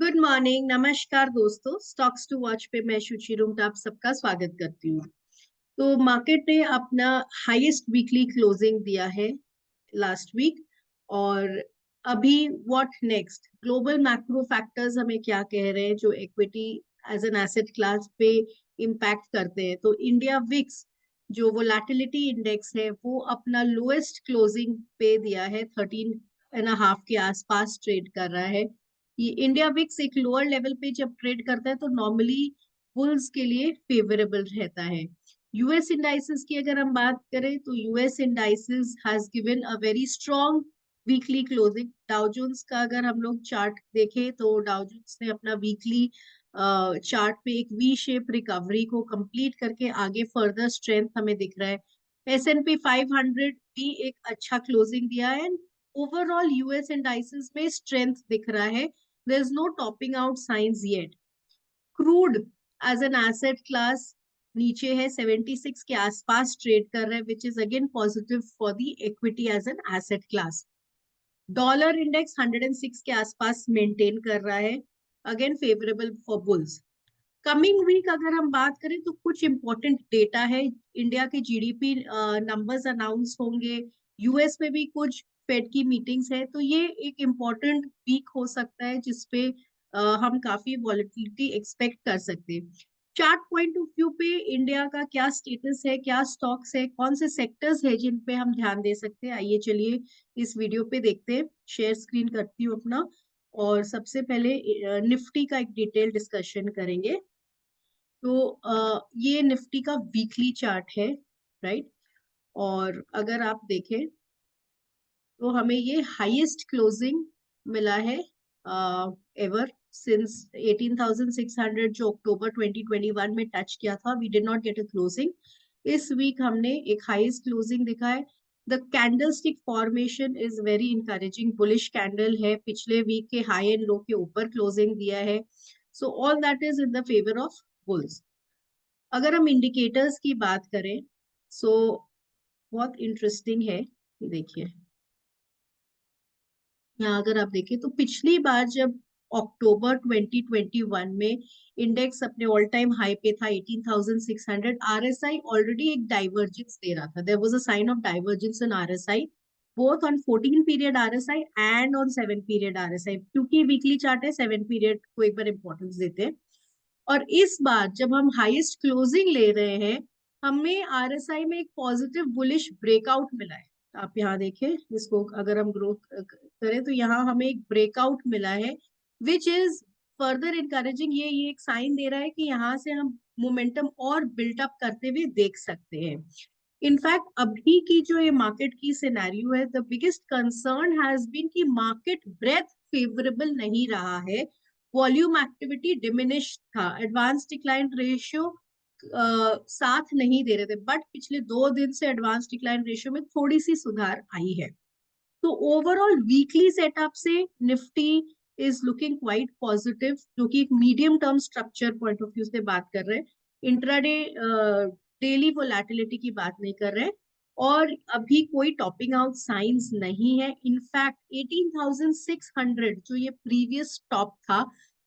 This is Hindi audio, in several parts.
गुड मॉर्निंग, नमस्कार दोस्तों। स्टॉक्स टू वॉच पे मैं शुचि रुंगटा आप सबका स्वागत करती हूँ। तो मार्केट ने अपना हाईएस्ट वीकली क्लोजिंग दिया है लास्ट वीक। और अभी what next, global macro factors हमें क्या कह रहे हैं जो equity as an asset class पे इम्पैक्ट करते हैं। तो इंडिया विक्स जो वोलेटिलिटी इंडेक्स है वो अपना लोएस्ट क्लोजिंग पे दिया है, 13.5 के आसपास ट्रेड कर रहा है। ये इंडिया विक्स एक लोअर लेवल पे जब ट्रेड करता है तो नॉर्मली बुल्स के लिए फेवरेबल रहता है। यूएस इंडाइसेस की अगर हम बात करें तो US indices has given a very strong weekly closing. Dow Jones का अगर हम लोग चार्ट देखें तो डाउ जोन्स ने अपना वीकली चार्ट पे एक वी शेप रिकवरी को कंप्लीट करके आगे फर्दर स्ट्रेंथ हमें दिख रहा है। S&P 500 भी एक अच्छा क्लोजिंग दिया है। ओवरऑल यूएस इंडाइसेस में स्ट्रेंथ दिख रहा है। There is no topping out signs yet. Crude as an asset class नीचे है, 76 के आसपास ट्रेड कर रहा है, which is again positive for the equity as an asset class. Dollar index 106 के आसपास मेंटेन कर रहा है, again favourable for bulls. Coming week अगर हम बात करें तो कुछ इंपॉर्टेंट डेटा है। इंडिया के जीडीपी नंबर्स अनाउंस होंगे, यूएस में भी कुछ फेड की मीटिंग्स है, तो ये एक इम्पॉर्टेंट वीक हो सकता है जिसपे हम काफी वॉलेटिलिटी एक्सपेक्ट कर सकते हैं। चार्ट पॉइंट ऑफ व्यू पे इंडिया का क्या स्टेटस है, क्या स्टॉक्स है, कौन से सेक्टर्स है जिन पे हम ध्यान दे सकते हैं, आइए चलिए इस वीडियो पे देखते हैं। शेयर स्क्रीन करती हूँ अपना, और सबसे पहले निफ्टी का एक डिटेल डिस्कशन करेंगे। तो ये निफ्टी का वीकली चार्ट है, राइट। और अगर आप देखें तो हमें ये हाईएस्ट क्लोजिंग मिला है एवर सिंस 18,600 जो अक्टूबर 2021 में टच किया था। We did not get a closing. इस वीक हमने एक हाईएस्ट क्लोजिंग दिखा है। The candlestick formation is very encouraging, bullish candle है, पिछले वीक के हाई एंड लो के ऊपर क्लोजिंग दिया है। So all that is in the favour of bulls. अगर हम इंडिकेटर्स की बात करें सो बहुत इंटरेस्टिंग है। देखिए यहाँ अगर आप देखें तो पिछली बार जब अक्टूबर 2021 में इंडेक्स अपने ऑल टाइम हाई पे था 18,600, आरएसआई ऑलरेडी एक डाइवर्जेंस दे रहा था। There was a sign of divergence in RSI both on 14 period RSI and on 7 period RSI. क्योंकि वीकली चार्ट है, 7 पीरियड को एक बार इंपॉर्टेंस देते हैं। और इस बार जब हम हाईएस्ट क्लोजिंग ले रहे हैं, हमें आरएसआई में एक पॉजिटिव बुलिश ब्रेकआउट मिला है। आप यहाँ देखें, इसको अगर हम ग्रोथ करें तो यहाँ हमें एक ब्रेकआउट मिला है विच इज फर्दर इनकरेजिंग। ये एक साइन दे रहा है कि यहाँ से हम मोमेंटम और बिल्टअप करते हुए देख सकते हैं। इनफैक्ट अभी की जो ये मार्केट की सिनेरियो है, the biggest concern has been कि मार्केट ब्रेथ फेवरेबल नहीं रहा है, वॉल्यूम एक्टिविटी डिमिनिश था, एडवांस डिक्लाइन रेशियो साथ नहीं दे रहे थे। बट पिछले 2 दिन से एडवांस डिक्लाइन रेशियो में थोड़ी सी सुधार आई है। तो ओवरऑल वीकली सेटअप से Nifty is looking quite positive, जो कि एक medium term structure point of view से बात कर रहे हैं। इंट्राडे डेली वोलेटिलिटी की बात नहीं कर रहे हैं, और अभी कोई टॉपिंग आउट साइंस नहीं है। इनफैक्ट 18,600 जो ये प्रीवियस टॉप था,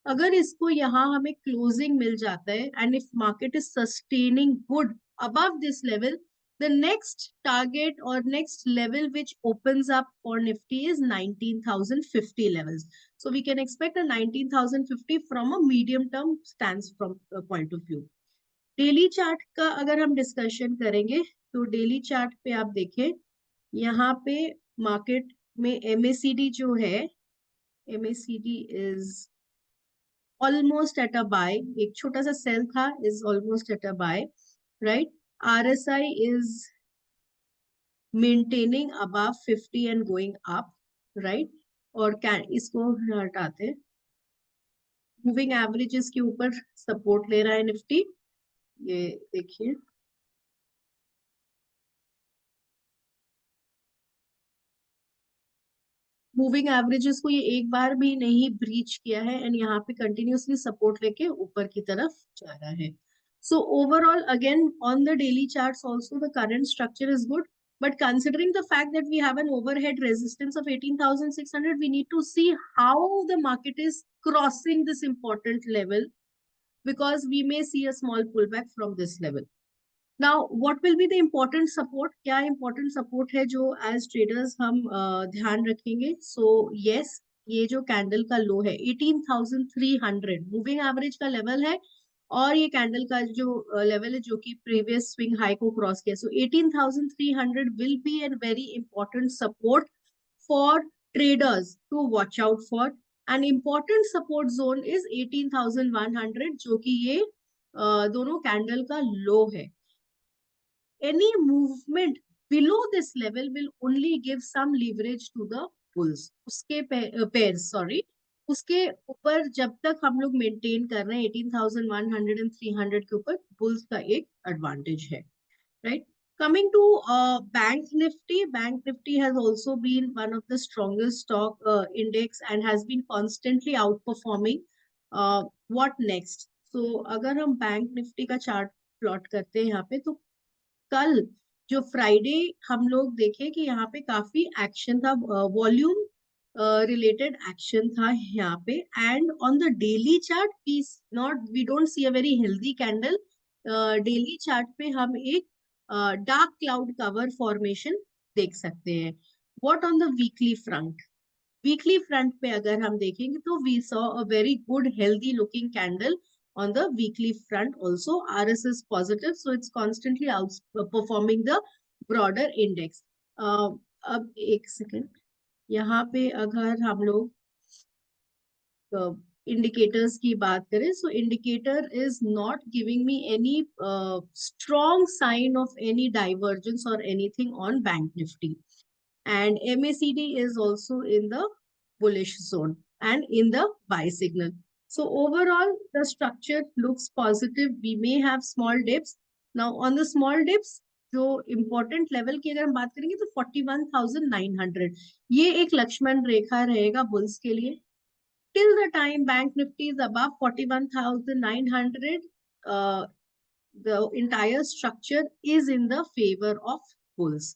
अगर इसको यहाँ हमें क्लोजिंग मिल जाता है and if market is sustaining good above this level, the next target or next level which opens up for Nifty is 19,050 levels. So we can expect a 19,050 from a medium term stance from point of view. Daily chart का अगर हम डिस्कशन करेंगे तो डेली चार्ट पे आप देखें, यहाँ पे मार्केट में एमएसीडी जो है, MACD is almost at a buy, एक छोटा सा सेल था, is almost at a buy, right. RSI is maintaining above 50 and going up, right. और इसको हटाते हैं, मूविंग एवरेजेस के ऊपर सपोर्ट ले रहा है निफ्टी। ये देखिए, मूविंग एवरेजेस को ये एक बार भी नहीं ब्रीच किया है एंड यहाँ पे कंटिन्यूसली सपोर्ट लेके ऊपर की तरफ जा रहा है। So overall again on the daily charts also the current structure is good. But considering the fact that we have an overhead resistance of 18,600, we need to see how the market is crossing this important level, because we may see a small pullback from this level. Now, what will be the important support? क्या important support है जो as traders हम ध्यान रखेंगे? So yes, ये जो कैंडल का लो है 18,300 मूविंग एवरेज का लेवल है, और ये कैंडल का जो लेवल है जो कि प्रीवियस स्विंग हाई को क्रॉस किया, so 18,300 will be an very important support for traders to watch out for. An important support zone is 18,100, जो कि ये दोनों कैंडल का लो है. Any movement below this level will only give some leverage to the bulls. उसके pairs, sorry, उसके ऊपर जब तक हम लोग मेंटेन कर रहे हैं 18,100 and 300 के ऊपर, बुल्स का एक एडवांटेज है, right? Coming to Bank Nifty has also been one of the strongest stock index and has been constantly outperforming. What next? So अगर हम Bank Nifty का चार्ट प्लॉट करते हैं यहाँ पे, तो कल जो फ्राइडे हम लोग देखें कि यहाँ पे काफी एक्शन था, वॉल्यूम रिलेटेड एक्शन था यहाँ पे. And on the daily chart we don't see a very healthy candle. Daily chart पे हम एक डार्क क्लाउड कवर फॉर्मेशन देख सकते हैं. What on the weekly front? Weekly front पे अगर हम देखेंगे तो we saw a very good healthy looking candle on the weekly front also. RS is positive, so it's constantly outperforming the broader index. अब एक सेकेंड, यहाँ पे अगर हम लोग indicators की बात करें, so indicator is not giving me any strong sign of any divergence or anything on Bank Nifty. And MACD is also in the bullish zone and in the buy signal. So overall, the structure looks positive. We may have small dips. Now on the small dips, जो important level की अगर हम बात करेंगे तो 41,900, ये एक लक्ष्मण रेखा रहेगा बुल्स के लिए. Till the time Bank Nifty is above 41,900, the entire structure is in the favor of bulls.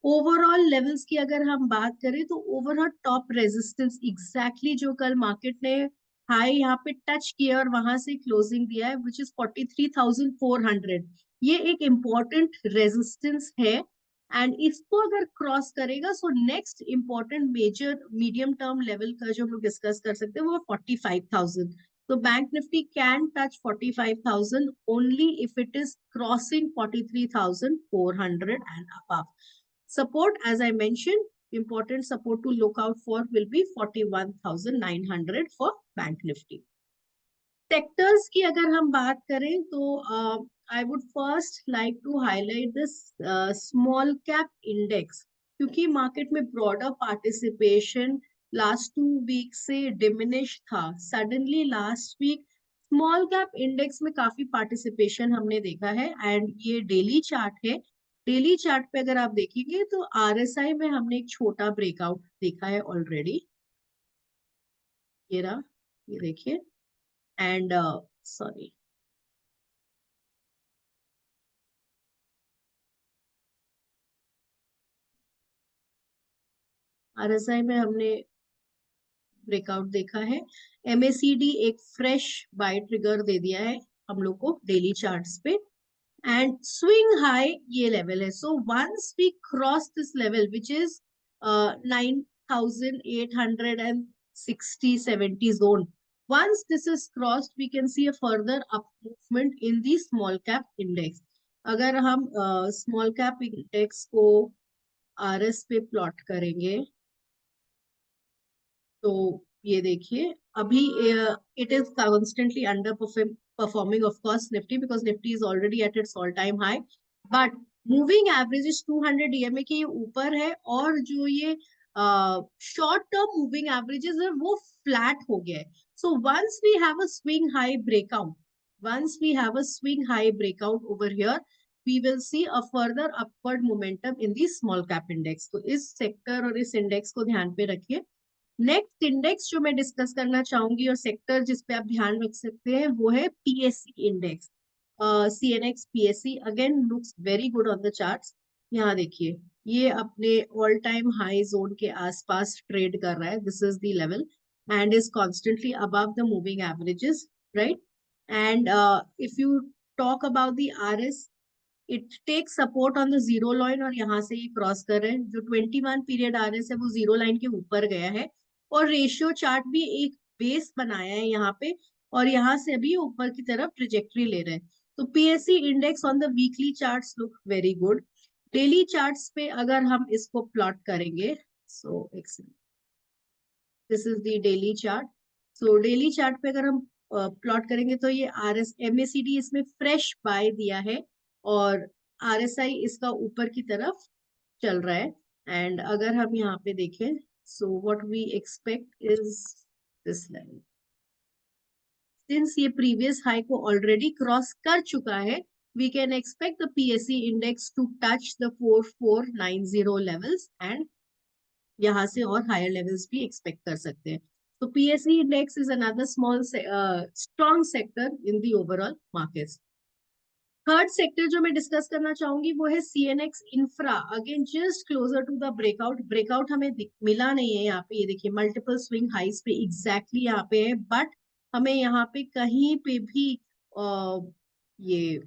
Overall levels की अगर हम बात करें तो ओवरऑल टॉप रेजिस्टेंस एग्जैक्टली जो कल मार्केट ने हाई यहाँ पे टच किया और वहां से क्लोजिंग दिया है, विच इज 43,400, ये एक इम्पॉर्टेंट रेजिस्टेंस है. एंड इसको अगर क्रॉस करेगा, so next important major medium term level का जो हम लोग डिस्कस कर सकते हैं वो 45,000. So Bank Nifty can touch 45,000 only if it is crossing 43,400 and above. Support, as I mentioned, important support to look out for will be 41,900 for Bank Nifty. Sectors की अगर हम बात करें तो I would first like to highlight this small cap index, क्योंकि मार्केट में broader participation last 2 weeks से diminish था. Suddenly last week small cap index में काफी पार्टिसिपेशन हमने देखा है. एंड ये डेली चार्ट है. डेली चार्ट पे अगर आप देखेंगे तो आरएसआई में हमने एक छोटा ब्रेकआउट देखा है ऑलरेडी. ये रहा, ये देखिए. एंड सॉरी, आरएसआई में हमने ब्रेकआउट देखा है. एमएसीडी एक फ्रेश बाय ट्रिगर दे दिया है हम लोग को डेली चार्ट्स पे. And swing high ये level है. So once we cross this level, which is 9,860-70 zone, once this is crossed, we can see a further up movement in the small cap index. अगर हम small cap index को RS पे प्लॉट करेंगे तो ये देखिए, अभी it is constantly underperforming, of course, Nifty, because Nifty is already at its all-time high. But moving average is 200 EMA के ऊपर है, और जो ये short term moving averages है वो flat हो गया है. So once we have a swing high breakout over here, we will see a further upward momentum in the small cap index. तो इस सेक्टर और इस इंडेक्स को ध्यान पे रखिए. नेक्स्ट इंडेक्स जो मैं डिस्कस करना चाहूंगी और सेक्टर जिस पे आप ध्यान रख सकते हैं वो है PSC index. CNX PSE again looks very good on the charts. यहाँ देखिए, ये अपने ऑल टाइम हाई जोन के आसपास ट्रेड कर रहा है. This is the level and is constantly above the moving averages, right? And if you talk about the RS, it takes support on the zero line और यहाँ से ये क्रॉस कर रहे हैं. जो 21 पीरियड RS है वो जीरो लाइन के ऊपर गया है और रेशियो चार्ट भी एक बेस बनाया है यहाँ पे और यहाँ से अभी ऊपर की तरफ ट्रिजेक्टरी ले रहे हैं. तो PSE index on the weekly charts look very good. Daily charts पे अगर हम इसको प्लॉट करेंगे, so excellent, this is the daily chart. So daily chart पे अगर हम प्लॉट करेंगे तो ये RS MACD इसमें फ्रेश बाय दिया है और RSI इसका ऊपर की तरफ चल रहा है. एंड अगर हम यहाँ पे देखें, so what we expect is this level. Since ये प्रीवियस हाई को ऑलरेडी क्रॉस कर चुका है, we can expect the PSE index to touch the 4490 levels and यहाँ से और हायर लेवल्स भी एक्सपेक्ट कर सकते हैं. तो PSE index is another small strong sector in the overall markets. Third sector जो मैं डिस्कस करना चाहूंगी वो है CNX infra. Again just closer to the breakout हमें मिला नहीं है यहाँ पे. ये देखिए मल्टीपल स्विंग हाइस पे एग्जैक्टली यहाँ पे है, बट हमें यहाँ पे कहीं पे भी ये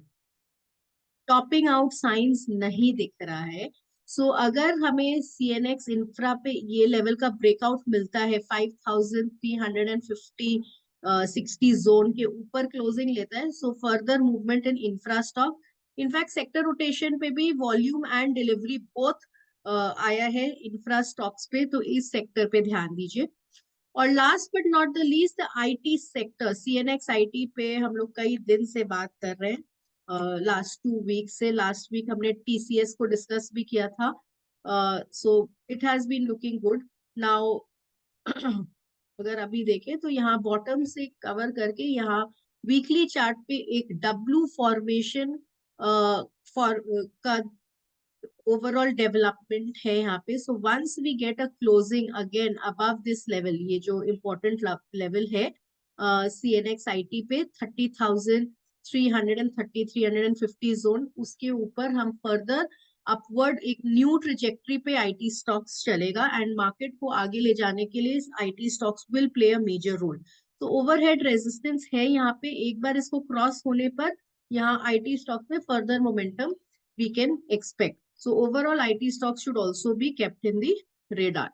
टॉपिंग आउट साइंस नहीं दिख रहा है. सो अगर हमें CNX इंफ्रा पे ये लेवल का ब्रेकआउट मिलता है 5350 60 जोन के ऊपर क्लोजिंग लेता है, so further movement in infra stock. In fact sector rotation पे भी वॉल्यूम एंड डिलीवरी बोथ आया है इंफ्रा स्टॉक्स पे, तो इस सेक्टर पे ध्यान दीजिए. और last but not the least the IT sector. CNX IT पे हम लोग कई दिन से बात कर रहे हैं, लास्ट 2 वीक से. लास्ट वीक हमने TCS को डिस्कस भी किया था. So it has been looking good now. अगर अभी देखें तो यहाँ बॉटम से कवर करके यहाँ वीकली चार्ट पे एक W फॉर्मेशन फॉर का ओवरऑल डेवलपमेंट है यहाँ पे. So once we get a closing again above this level, ये जो इम्पोर्टेंट लेवल है CNX IT पे 30,330 350 जोन, उसके ऊपर हम फर्दर अपवर्ड एक न्यू ट्रिजेक्टरी पे IT स्टॉक्स चलेगा एंड मार्केट को आगे ले जाने के लिए IT stocks will play a major role. तो ओवरहेड रेजिस्टेंस है यहाँ पे. एक बार इसको क्रॉस होने पर यहाँ IT स्टॉक्स में further momentum we can expect. So overall IT stocks should also be kept in the radar.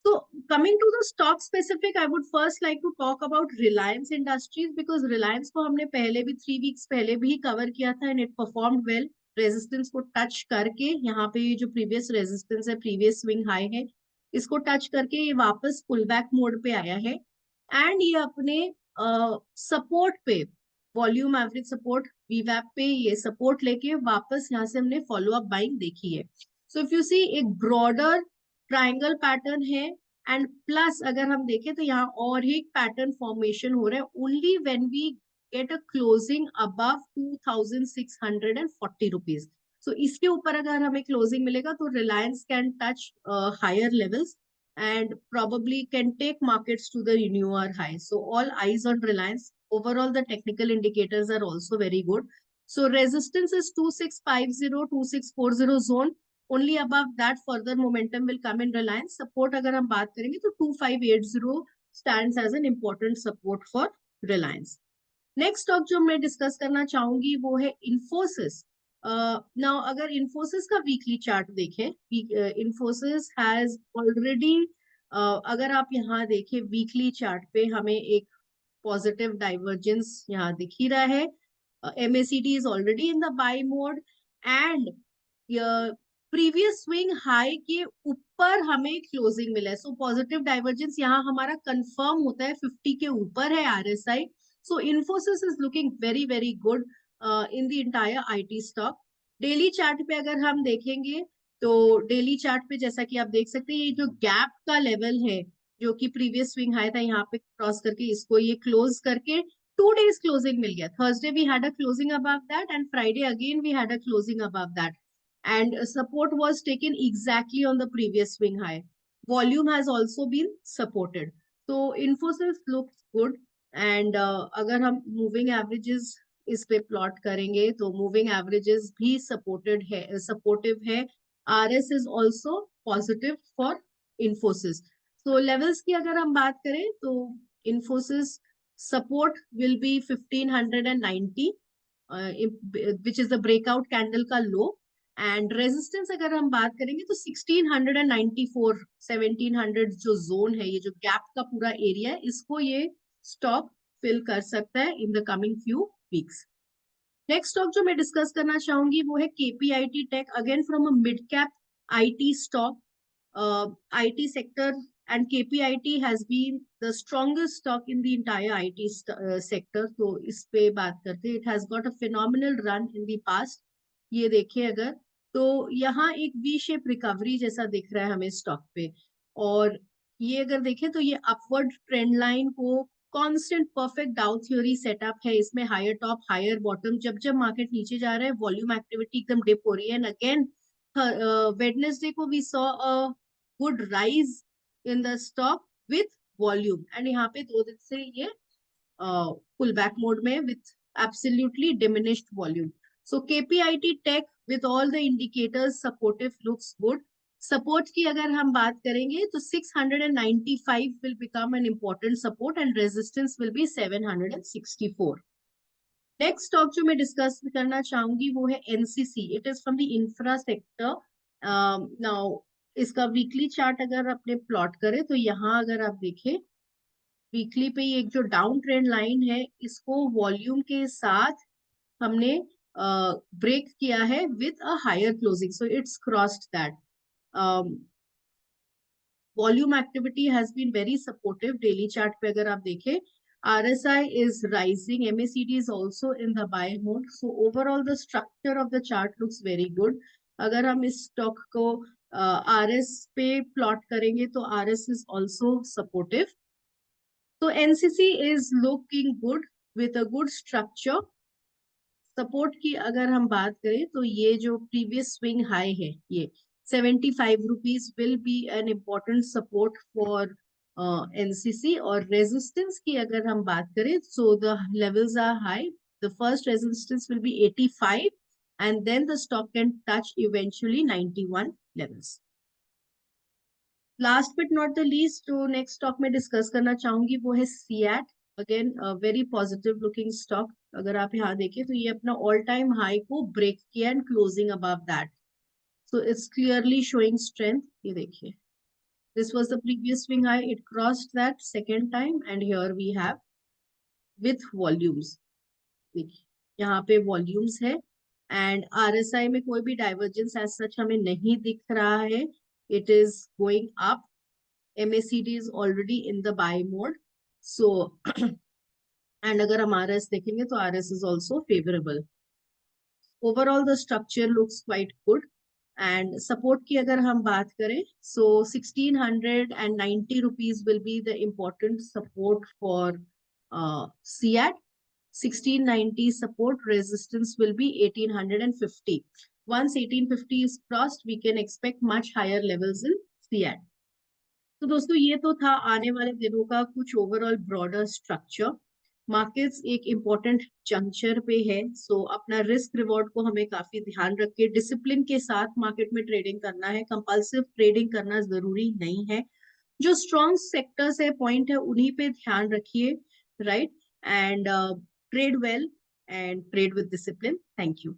So coming to the stock specific, I would first like to talk about Reliance Industries because Reliance को हमने पहले भी 3 weeks पहले भी कवर किया था and it performed well. Resistance को टच करके यहाँ पे जो प्रीवियस रेजिस्टेंस है, प्रीवियस स्विंग हाई है, इसको टच करके ये वापस पुल बैक मोड पे आया है एंड ये अपने सपोर्ट पे, वॉल्यूम एवरेज सपोर्ट VWAP पे ये सपोर्ट लेके वापस यहाँ से हमने फॉलो अप बाइंग देखी है. सो इफ यू सी एक ब्रॉडर ट्राइंगल पैटर्न है एंड प्लस अगर हम देखें तो यहाँ और एक पैटर्न फॉर्मेशन हो रहा है only when we get a closing above 2640 rupees. So इसके ऊपर अगर हमें क्लोजिंग मिलेगा तो Reliance can touch higher levels and probably can take markets to the newer high. So all eyes on Reliance. Overall, the technical indicators are also very good. So resistance is 2650, 2640 zone. Only above that further momentum will come in Reliance. Support अगर हम बात करेंगे तो 2580 stands as an important support for Reliance. Next stock जो मैं डिस्कस करना चाहूंगी वो है Infosys. नाउ अगर Infosys का वीकली चार्ट देखें, Infosys हैज ऑलरेडी, अगर आप यहाँ देखें वीकली चार्ट पे हमें एक पॉजिटिव डाइवर्जेंस यहाँ दिख ही रहा है. MACD is already in the buy mode and previous swing high के ऊपर हमें क्लोजिंग मिला है. सो पॉजिटिव डाइवर्जेंस यहाँ हमारा कंफर्म होता है, 50 के ऊपर है RSI. So Infosys is looking very very good in the entire IT stock. Daily chart पे अगर हम देखेंगे तो डेली चार्ट पे जैसा कि आप देख सकते हैं ये जो गैप का लेवल है जो कि प्रीवियस स्विंग हाई था यहाँ पे क्रॉस करके इसको ये क्लोज करके 2 days क्लोजिंग मिल गया. Thursday we had a closing above that and Friday again we had a closing above that and support was taken exactly on the previous swing high. Volume has also been supported. So Infosys looks good. And अगर हम मूविंग एवरेजेस इस पे प्लॉट करेंगे तो मूविंग एवरेजेस भी सपोर्टिव है. RS is also positive for Infosys. So levels की अगर हम बात करें तो Infosys support will be 1590, which is the breakout candle का low. एंड रेजिस्टेंस अगर हम बात करेंगे तो 1694, 1700 जो जोन है, ये जो गैप का पूरा एरिया है, इसको ये स्टॉक फिल कर सकता है in the coming few weeks. Next stock जो मैं डिस्कस करना चाहूंगी वो है KPIT tech, again from a mid cap IT stock. IT sector and KPIT has been the strongest stock in the entire IT sector. तो इस पे बात करते हैं. It has got a phenomenal run in the past. ये देखिए अगर तो यहाँ एक वी शेप रिकवरी जैसा दिख रहा है हमें स्टॉक पे. और ये अगर देखें तो ये अपवर्ड ट्रेंड लाइन को कांस्टेंट परफेक्ट डाउ थ्योरी सेटअप है. इसमें हायर टॉप हायर बॉटम, जब जब मार्केट नीचे जा रहा है वॉल्यूम एक्टिविटी एकदम डिप हो रही है. एंड अगेन वेडनेसडे को we saw a good rise in the stock with volume. And यहाँ पे 2 दिन से ये पुल बैक मोड में with absolutely diminished volume. So KPIT Tech with all the indicators supportive looks good. Support की अगर हम बात करेंगे तो 695 will become an important support and resistance will be 764. Next stock जो मैं डिस्कस करना चाहूंगी वो है NCC. It is from the infra sector. Now इसका वीकली चार्ट अगर अपने प्लॉट करें तो यहाँ अगर आप देखें वीकली पे एक जो डाउन ट्रेंड लाइन है इसको वॉल्यूम के साथ हमने ब्रेक किया है with a higher closing. So it's crossed that. Volume activity has been very supportive. Daily chart पे अगर आप देखें RSI is rising, MACD is also in the buy mode. So overall the structure of the chart looks very good. अगर हम इस स्टॉक को RS पे प्लॉट करेंगे तो RS is also supportive. So NCC is looking good with a good structure. Support की अगर हम बात करें तो ये जो प्रीवियस स्विंग हाई है ये 75 rupees will be an important support for NCC. और रेजिस्टेंस की अगर हम बात करें so the levels are high. The first resistance will be 85 and then the stock can touch eventually 91 levels. Last but not the least जो नेक्स्ट स्टॉक में डिस्कस करना चाहूंगी वो है CEAT. Again very positive looking stock. अगर आप यहाँ देखें तो ये अपना ऑल टाइम हाई को ब्रेक किया and closing above that. So it's clearly showing strength. ये देखिए this was the previous swing high, it crossed that second time and here we have with volumes. देखिए यहाँ पे वॉल्यूम्स है एंड RSI में कोई भी डाइवर्जेंस एज सच हमें नहीं दिख रहा है. It is going up. MACD is already in the buy mode. So and अगर हम RS देखेंगे तो RS is also favorable. Overall the structure looks quite good. And support की अगर हम बात करें so 1690 rupees will be the important support for CEAT. 1690 support, resistance will be 1850. Once 1850 is crossed we can expect much higher levels in CEAT. तो दोस्तों ये तो था आने वाले दिनों का कुछ ओवरऑल ब्रॉडर स्ट्रक्चर. मार्केट्स एक इम्पोर्टेंट जंक्चर पे है. सो अपना रिस्क रिवॉर्ड को हमें काफी ध्यान रख के डिसिप्लिन के साथ मार्केट में ट्रेडिंग करना है. कंपल्सिव ट्रेडिंग करना जरूरी नहीं है. जो स्ट्रॉन्ग सेक्टर्स है पॉइंट है उन्हीं पे ध्यान रखिए. Right. And trade well and trade with discipline. Thank you.